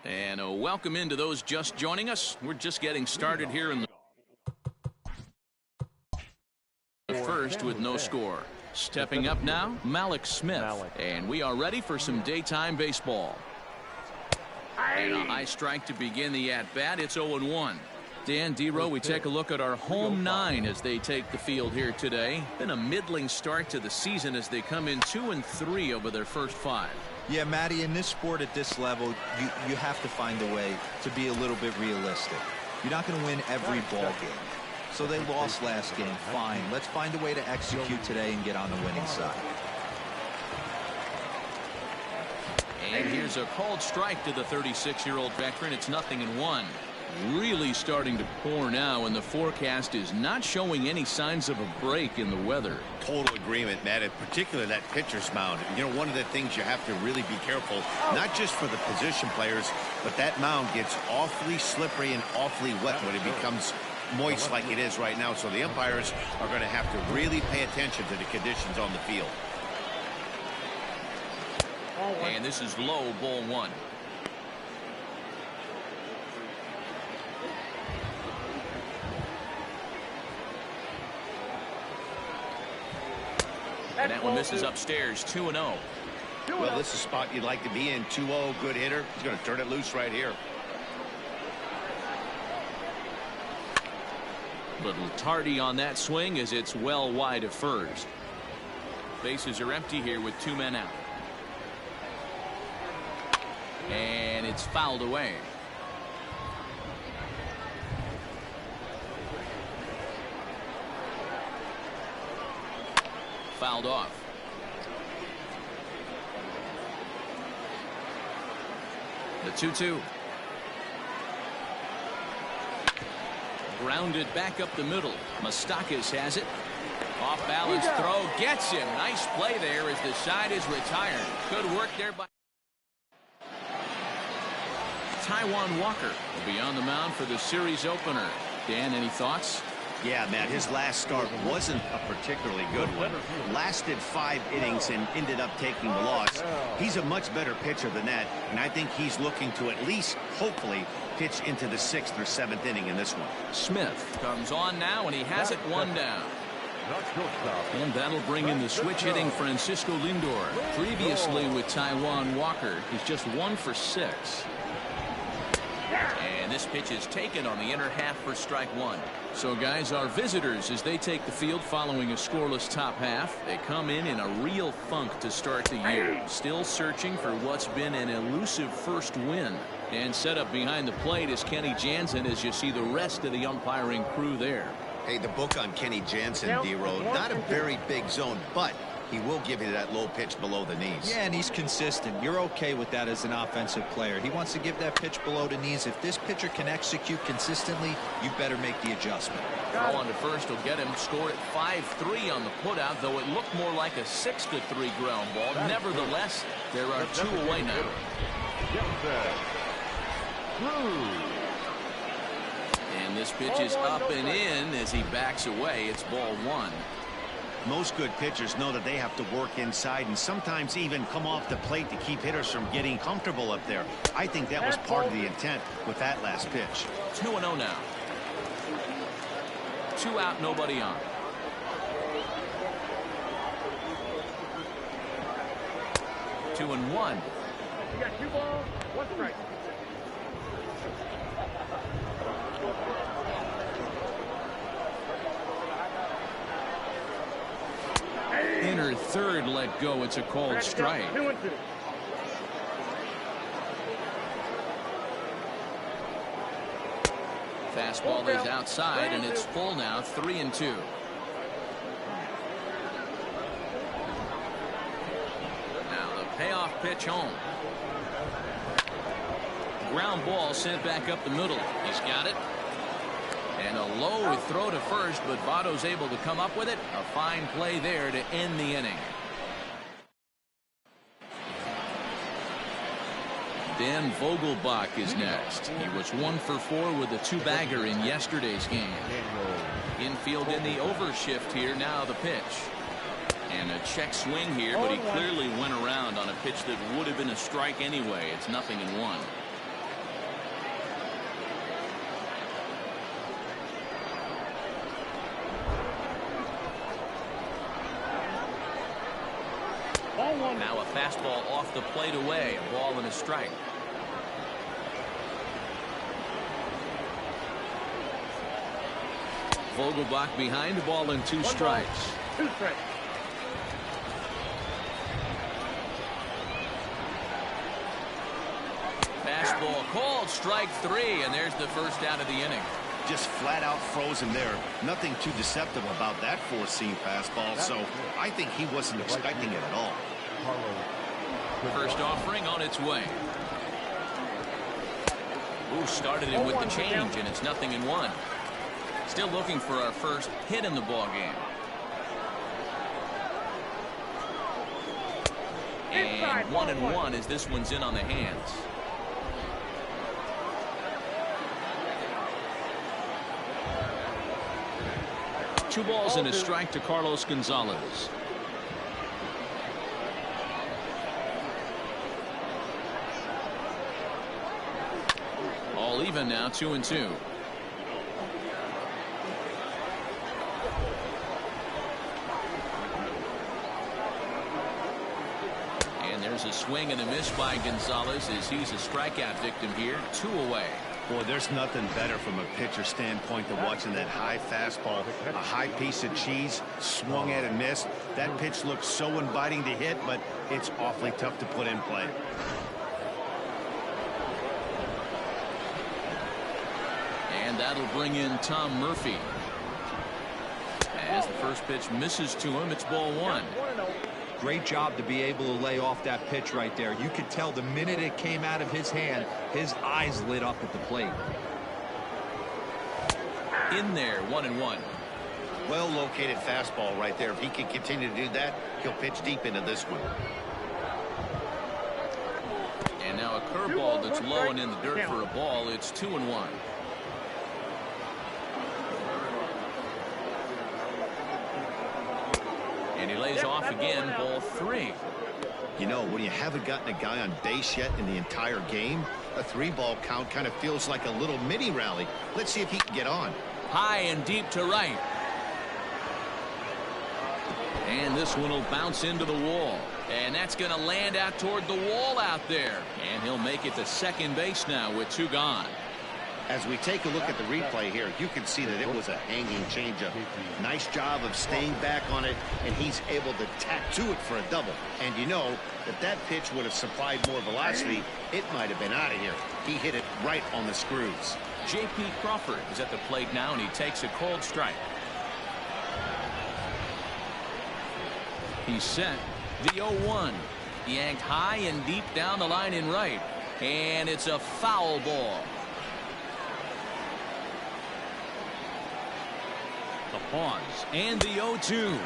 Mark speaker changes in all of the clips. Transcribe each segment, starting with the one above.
Speaker 1: And a welcome into those just joining us. We're just getting started here in the first with no score. Stepping up now, Malik Smith. And we are ready for some daytime baseball. And a high strike to begin the at-bat. It's 0-1. Dan Dero, we take a look at our home nine as they take the field here today. Been a middling start to the season as they come in 2-3 over their first 5.
Speaker 2: Yeah, Matty, in this sport at this level, you have to find a way to be a little bit realistic. You're not going to win every ball game. So they lost last game. Fine. Let's find a way to execute today and get on the winning side.
Speaker 1: And here's a called strike to the 36-year-old veteran. It's 0-1. Really starting to pour now, and the forecast is not showing any signs of a break in the weather.
Speaker 3: Total agreement, Matt, in particular that pitcher's mound. You know, one of the things you have to really be careful, not just for the position players, but that mound gets awfully slippery and awfully wet when it becomes moist like it is right now. So the umpires are going to have to really pay attention to the conditions on the field.
Speaker 1: And this is low, ball 1. And that one misses upstairs, 2-0.
Speaker 3: Well, this is a spot you'd like to be in. 2-0, good hitter. He's going to turn it loose right here.
Speaker 1: Little tardy on that swing as it's well wide of first. Bases are empty here with 2 men out. And it's fouled away. Fouled off. The 2-2. Grounded back up the middle. Moustakas has it. Off balance throw gets him. Nice play there as the side is retired. Good work there by Taijuan Walker will be on the mound for the series opener. Dan, any thoughts?
Speaker 3: Yeah, Matt, his last start wasn't a particularly good one. Lasted 5 innings and ended up taking the loss. He's a much better pitcher than that, and I think he's looking to at least, hopefully, pitch into the 6th or 7th inning in this one.
Speaker 1: Smith comes on now, and he has it 1 down. And that'll bring in the switch hitting Francisco Lindor. Previously with Taijuan Walker, he's just 1 for 6. And this pitch is taken on the inner half for strike 1. So, guys, our visitors, as they take the field following a scoreless top half, they come in a real funk to start the year. Still searching for what's been an elusive first win. And set up behind the plate is Kenny Jansen as you see the rest of the umpiring crew there.
Speaker 3: Hey, the book on Kenny Jansen, D-Road, not a very big zone, but he will give you that low pitch below the knees.
Speaker 2: Yeah, and he's consistent. You're okay with that as an offensive player. He wants to give that pitch below the knees. If this pitcher can execute consistently, you better make the adjustment.
Speaker 1: Throw on to first will get him. Score at 5-3 on the putout, though it looked more like a 6-3 ground ball. Nevertheless, there are 2 away now. And this pitch is up and in as he backs away. It's ball 1.
Speaker 3: Most good pitchers know that they have to work inside and sometimes even come off the plate to keep hitters from getting comfortable up there. I think that was part of the intent with that last pitch.
Speaker 1: 2-0 now. 2 out, nobody on. Two and one.
Speaker 4: You got 2 balls, 1 strike.
Speaker 1: Inner third let go. It's a called strike.
Speaker 4: 2-2.
Speaker 1: Fastball is outside and it's full now. 3-2. Now the payoff pitch home. Ground ball sent back up the middle. He's got it. And a low throw to first, but Votto's able to come up with it. A fine play there to end the inning. Dan Vogelbach is next. He was 1 for 4 with a 2-bagger in yesterday's game. Infield in the overshift here. Now the pitch. And a check swing here, but he clearly went around on a pitch that would have been a strike anyway. It's 0-1.
Speaker 4: 1-1.
Speaker 1: Now a fastball off the plate away. A ball and a strike. Vogelbach behind, ball and 2 strikes.
Speaker 4: 2 strikes.
Speaker 1: Fastball called, strike 3, and there's the first out of the inning.
Speaker 3: Just flat out frozen there. Nothing too deceptive about that 4-seam fastball, so I think he wasn't expecting it at all.
Speaker 1: First offering on its way. Ooh, started it with the change, and it's 0-1. Still looking for our first hit in the ball game. And 1-1 as this one's in on the hands. Two balls and a strike to Carlos Gonzalez. All even now, 2-2. And there's a swing and a miss by Gonzalez as he's a strikeout victim here. 2 away.
Speaker 3: Boy, there's nothing better from a pitcher standpoint than watching that high fastball. A high piece of cheese, swung at and missed. That pitch looks so inviting to hit, but it's awfully tough to put in play.
Speaker 1: And that'll bring in Tom Murphy. As the first pitch misses to him, it's ball 1.
Speaker 2: Great job to be able to lay off that pitch right there. You could tell the minute it came out of his hand, his eyes lit up at the plate.
Speaker 1: In there, 1-1.
Speaker 3: Well located fastball right there. If he can continue to do that, he'll pitch deep into this one.
Speaker 1: And now a curveball that's low and in the dirt for a ball. It's 2-1. And he lays off again, ball 3.
Speaker 3: You know, when you haven't gotten a guy on base yet in the entire game, a 3-ball count kind of feels like a little mini rally. Let's see if he can get on.
Speaker 1: High and deep to right. And this one will bounce into the wall. And that's going to land out toward the wall out there. And he'll make it to second base now with 2 gone.
Speaker 3: As we take a look at the replay here, you can see that it was a hanging changeup. Nice job of staying back on it, and he's able to tattoo it for a double. And you know, if that pitch would have supplied more velocity, it might have been out of here. He hit it right on the screws.
Speaker 1: J.P. Crawford is at the plate now, and he takes a called strike. He's set. The 0-1. Yanked high and deep down the line in right. And it's a foul ball. The pause and the 0-2.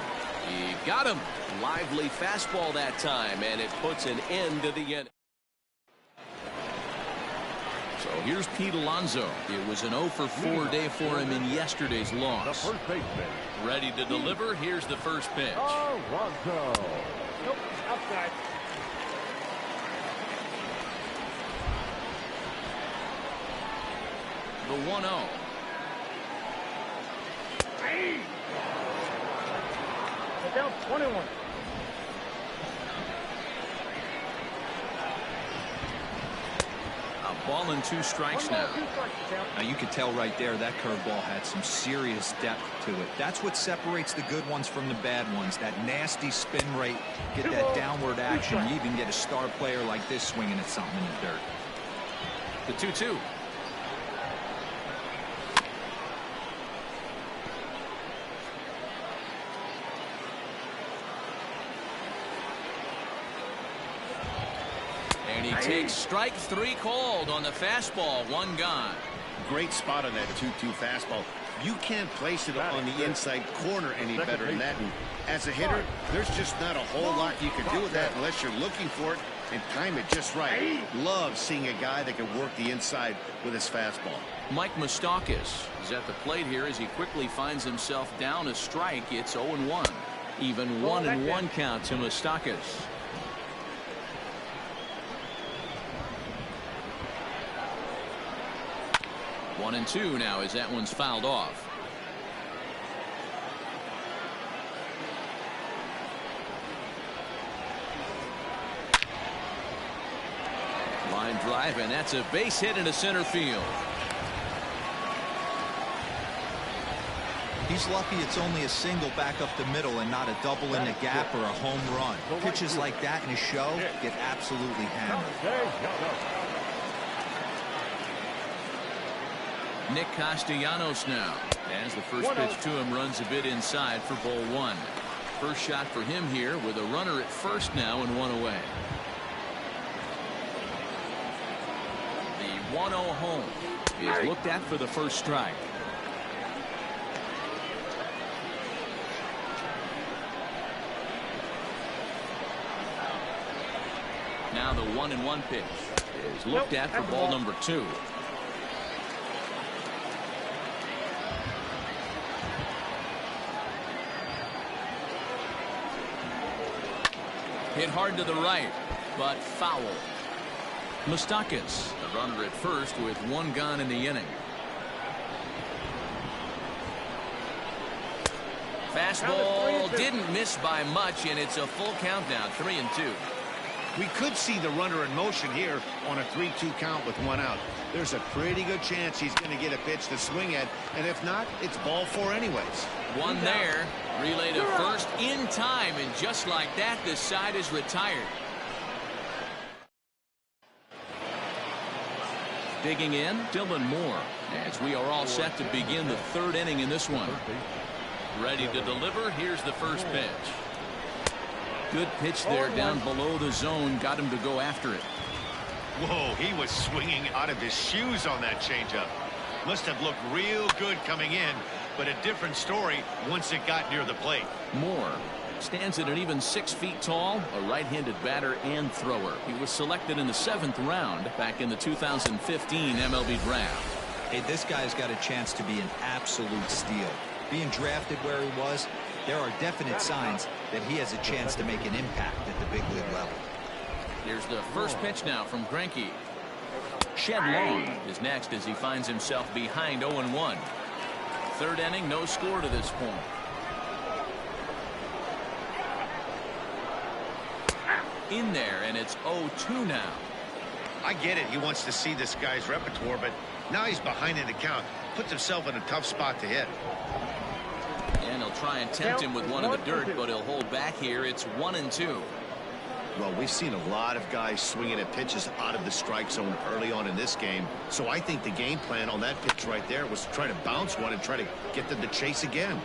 Speaker 1: He got him. Lively fastball that time, and it puts an end to the inning. So here's Pete Alonso. It was an 0-for-4 day for him in yesterday's loss.
Speaker 5: The first baseman.
Speaker 1: Ready to deliver. Here's the first pitch.
Speaker 5: Alonso.
Speaker 4: Nope, outside.
Speaker 1: The 1-0.
Speaker 4: Hey! Get down, 21.
Speaker 1: A ball and 2 strikes now.
Speaker 2: Now you could tell right there that curveball had some serious depth to it. That's what separates the good ones from the bad ones. That nasty spin rate, get that downward action. You even get a star player like this swinging at something in the dirt.
Speaker 1: The 2-2. And he takes strike 3 called on the fastball. 1 gone.
Speaker 3: Great spot on that 2-2 fastball. You can't place it on the inside corner any better than that. And as a hitter, there's just not a whole lot you can do with that unless you're looking for it and time it just right. Love seeing a guy that can work the inside with his fastball.
Speaker 1: Mike Moustakas is at the plate here as he quickly finds himself down a strike. It's 0-1. Even 1-1 count to Moustakas. 1-2 now as that one's fouled off. Line drive, and that's a base hit into center field.
Speaker 2: He's lucky it's only a single back up the middle and not a double in the gap or a home run. Pitches like that in a show get absolutely hammered.
Speaker 1: Nick Castellanos now, as the first pitch to him runs a bit inside for ball one. First shot for him here with a runner at first now and one away. The 1-0 home is looked at for the first strike. Now the 1-1 pitch is looked at for ball number 2. Hit hard to the right, but foul. Moustakas, the runner at first with one gone in the inning. Fastball didn't miss by much, and it's a full count now, 3-2.
Speaker 3: We could see the runner in motion here on a 3-2 count with one out. There's a pretty good chance he's going to get a pitch to swing at, and if not, it's ball 4 anyways.
Speaker 1: One there. Relay to first in time, and just like that, the side is retired. Digging in, Dylan Moore, as we are all set to begin the third inning in this one. Ready to deliver. Here's the first pitch. Good pitch there down below the zone. Got him to go after it.
Speaker 3: Whoa, he was swinging out of his shoes on that changeup. Must have looked real good coming in, but a different story once it got near the plate.
Speaker 1: Moore stands at an even 6 feet tall, a right-handed batter and thrower. He was selected in the 7th round back in the 2015 MLB draft.
Speaker 2: Hey, this guy's got a chance to be an absolute steal. Being drafted where he was, there are definite signs that he has a chance to make an impact at the big league level.
Speaker 1: Here's the first pitch now from Greinke. Shed Long is next as he finds himself behind 0-1. Third inning, no score to this point. In there, and it's 0-2 now.
Speaker 3: I get it. He wants to see this guy's repertoire, but now he's behind in the count. Puts himself in a tough spot to hit.
Speaker 1: And he'll try and tempt him with one in the dirt, but he'll hold back here. It's 1-2.
Speaker 3: Well, we've seen a lot of guys swinging at pitches out of the strike zone early on in this game. So I think the game plan on that pitch right there was to try to bounce one and try to get them to chase again.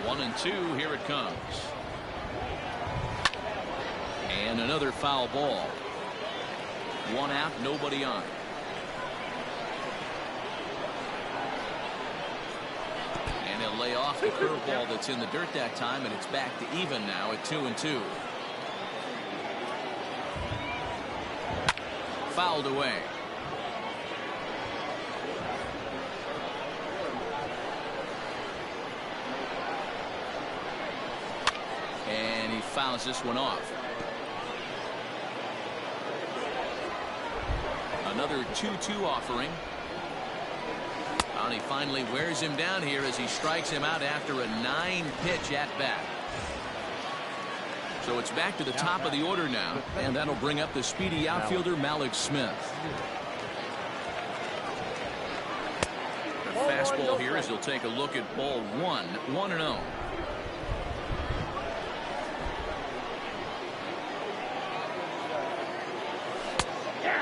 Speaker 1: 1-2. Here it comes. And another foul ball. One out, nobody on. And he'll lay off the curveball that's in the dirt that time, and it's back to even now at 2-2. Fouled away. And he fouls this one off. Another 2-2 offering. And he finally wears him down here as he strikes him out after a 9-pitch at bat. So it's back to the top of the order now, and that'll bring up the speedy outfielder Mallex Smith. The fastball here as he'll take a look at ball 1, 1-0.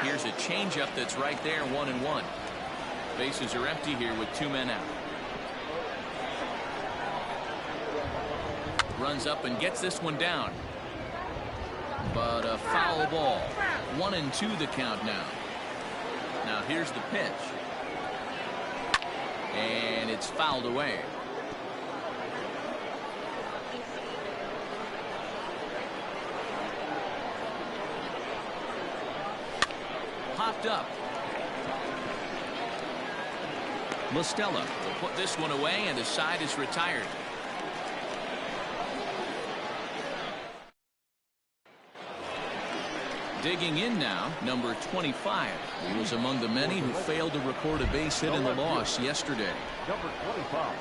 Speaker 1: Here's a changeup that's right there, 1-1. Bases are empty here with 2 men out. Runs up and gets this one down. But a foul ball. 1-2 the count now. Now here's the pitch. And it's fouled away. Popped up. Mostella will put this one away, and the side is retired. Digging in now, number 25. He was among the many who failed to record a base hit in the loss yesterday.
Speaker 4: Number 25.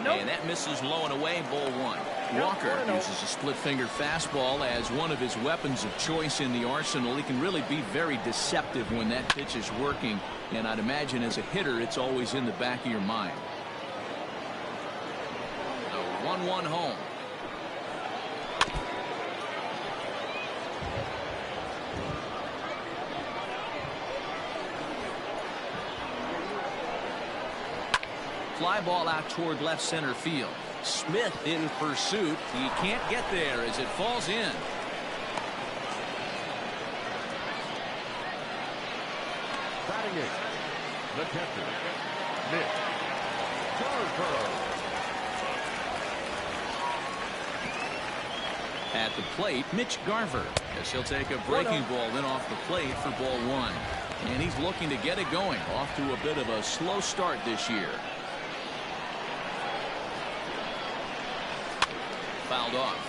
Speaker 1: And that misses low and away, ball one. Walker uses a split-finger fastball as one of his weapons of choice in the arsenal. He can really be very deceptive when that pitch is working, and I'd imagine as a hitter it's always in the back of your mind. The 1-1 home. Fly ball out toward left center field. Smith in pursuit. He can't get there as it falls in.
Speaker 5: Batting it, the catcher, Mitch Garver.
Speaker 1: At the plate, Mitch Garver, as he'll take a breaking ball in off the plate for ball one. And he's looking to get it going. Off to a bit of a slow start this year. Fouled off.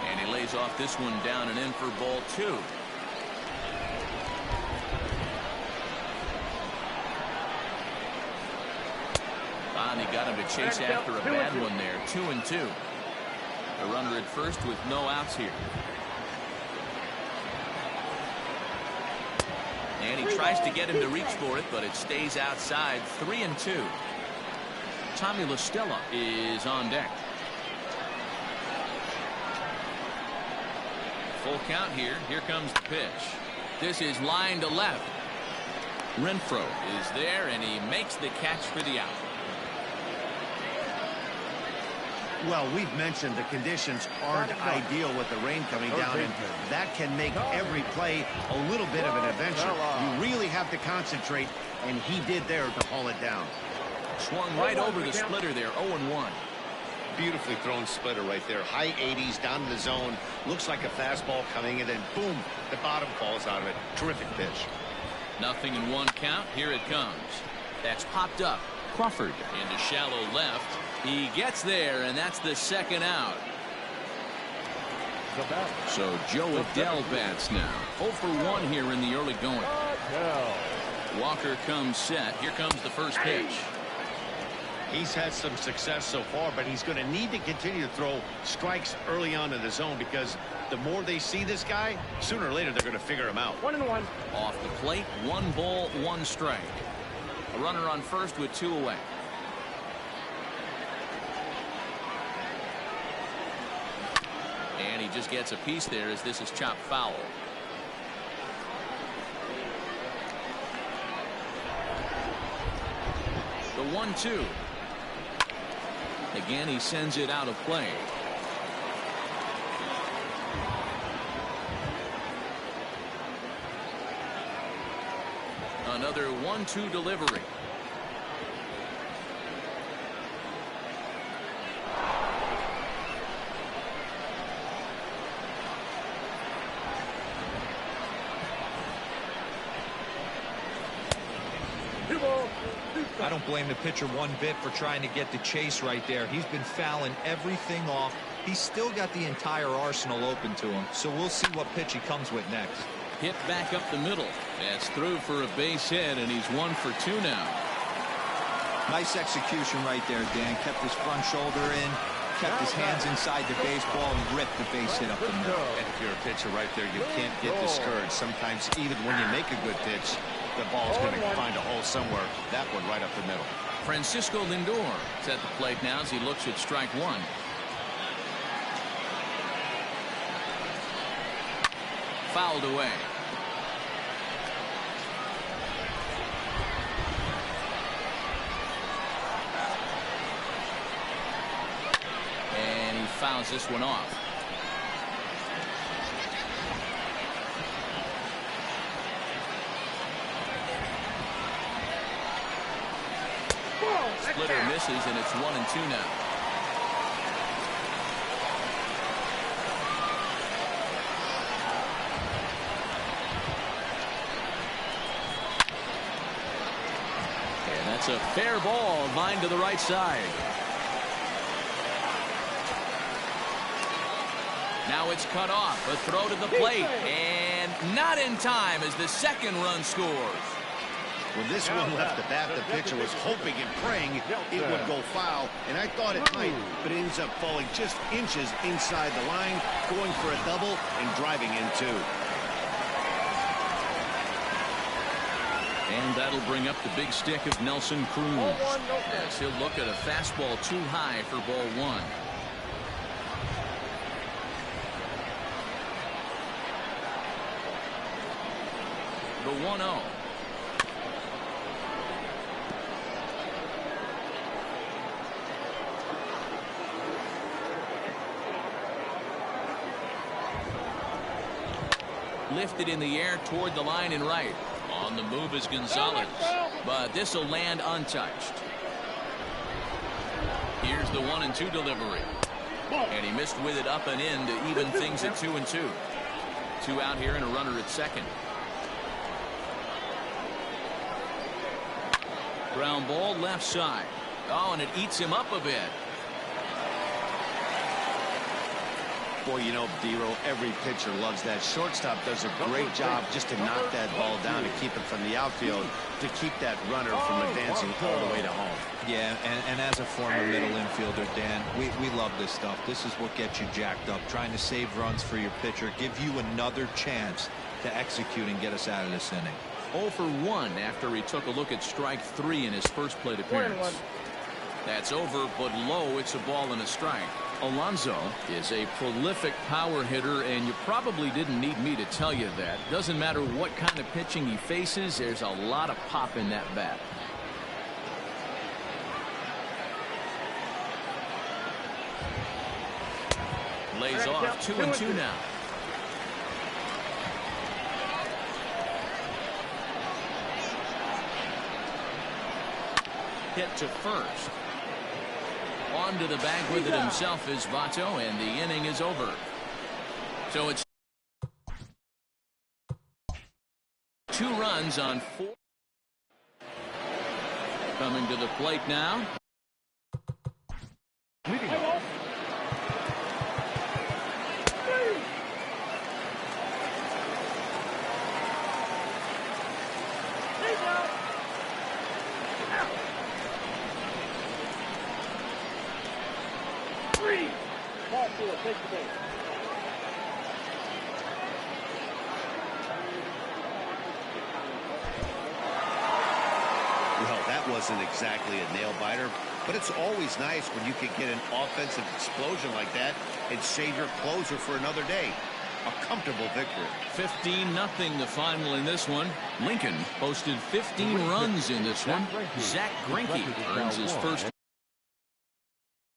Speaker 1: And he lays off this one down and in for ball two. And he got him to chase after a bad one there. 2-2. A runner at first with no outs here. And he tries to get him to reach for it, but it stays outside. 3-2. Tommy La Stella is on deck. Full count here. Here comes the pitch. This is line to left. Renfroe is there, and he makes the catch for the out.
Speaker 3: Well, we've mentioned the conditions aren't ideal with the rain coming down, and that can make every play a little bit of an adventure. You really have to concentrate, and he did there to haul it down.
Speaker 1: Swung right over the splitter there. 0-1.
Speaker 3: Beautifully thrown splitter right there. High 80s down to the zone. Looks like a fastball coming, and then boom, the bottom falls out of it. Terrific pitch.
Speaker 1: 0-1 count. Here it comes. That's popped up. Crawford into shallow left. He gets there, and that's the second out. So Joe Adell bats now. 0 for 1 here in the early going. Walker comes set. Here comes the first pitch.
Speaker 3: He's had some success so far, but he's going to need to continue to throw strikes early on in the zone, because the more they see this guy, sooner or later they're going to figure him out.
Speaker 4: 1-1.
Speaker 1: Off the plate, 1 ball, 1 strike. A runner on first with 2 away. And he just gets a piece there as this is chopped foul. The 1-2. Again, he sends it out of play. Another 1-2 delivery.
Speaker 2: I don't blame the pitcher one bit for trying to get the chase right there. He's been fouling everything off. He's still got the entire arsenal open to him, so we'll see what pitch he comes with next.
Speaker 1: Hit back up the middle. That's through for a base hit, and he's 1 for 2 now.
Speaker 2: Nice execution right there, Dan. Kept his front shoulder in, kept his hands inside the baseball, and ripped the base hit up the middle.
Speaker 3: And if you're a pitcher right there, you can't get discouraged. Sometimes even when you make a good pitch, the ball's going to find a hole somewhere. That one right up the middle.
Speaker 1: Francisco Lindor is at the plate now as he looks at strike 1. Fouled away. And he fouls this one off. Splitter misses, and it's 1-2 now. And that's a fair ball, line to the right side. Now it's cut off. A throw to the plate. And not in time as the second run scores.
Speaker 3: When this one left the bat, the pitcher was hoping and praying it would go foul, and I thought it might, but it ends up falling just inches inside the line, going for a double and driving in two.
Speaker 1: And that'll bring up the big stick of Nelson Cruz, as he'll look at a fastball too high for ball one. The 1-0. Lifted in the air toward the line and right. On the move is Gonzalez, but this will land untouched. Here's the 1-2 delivery, and he missed with it up and in to even things at 2-2. Two out here and a runner at second. Ground ball left side. Oh, and it eats him up a bit.
Speaker 3: Boy, you know, D-Row, every pitcher loves that. Shortstop does a great job just to knock that ball down and keep it from the outfield to keep that runner from advancing all the way to home.
Speaker 2: Yeah, and as a former middle infielder, Dan, we love this stuff. This is what gets you jacked up, trying to save runs for your pitcher, give you another chance to execute and get us out of this inning.
Speaker 1: 0 for 1 after he took a look at strike 3 in his first plate appearance. That's over, but low. It's a ball and a strike. Alonso is a prolific power hitter, and you probably didn't need me to tell you that. Doesn't matter what kind of pitching he faces, there's a lot of pop in that bat. Lays off 2-2 now. Hit to first. Onto the bag with it himself is Votto, and the inning is over. So it's 2 runs on 4. Coming to the plate now.
Speaker 3: Well, that wasn't exactly a nail-biter, but it's always nice when you can get an offensive explosion like that and save your closer for another day. A comfortable victory.
Speaker 1: 15-0 the final in this one. Lincoln posted 15 runs in this one. Zach Greinke earns his first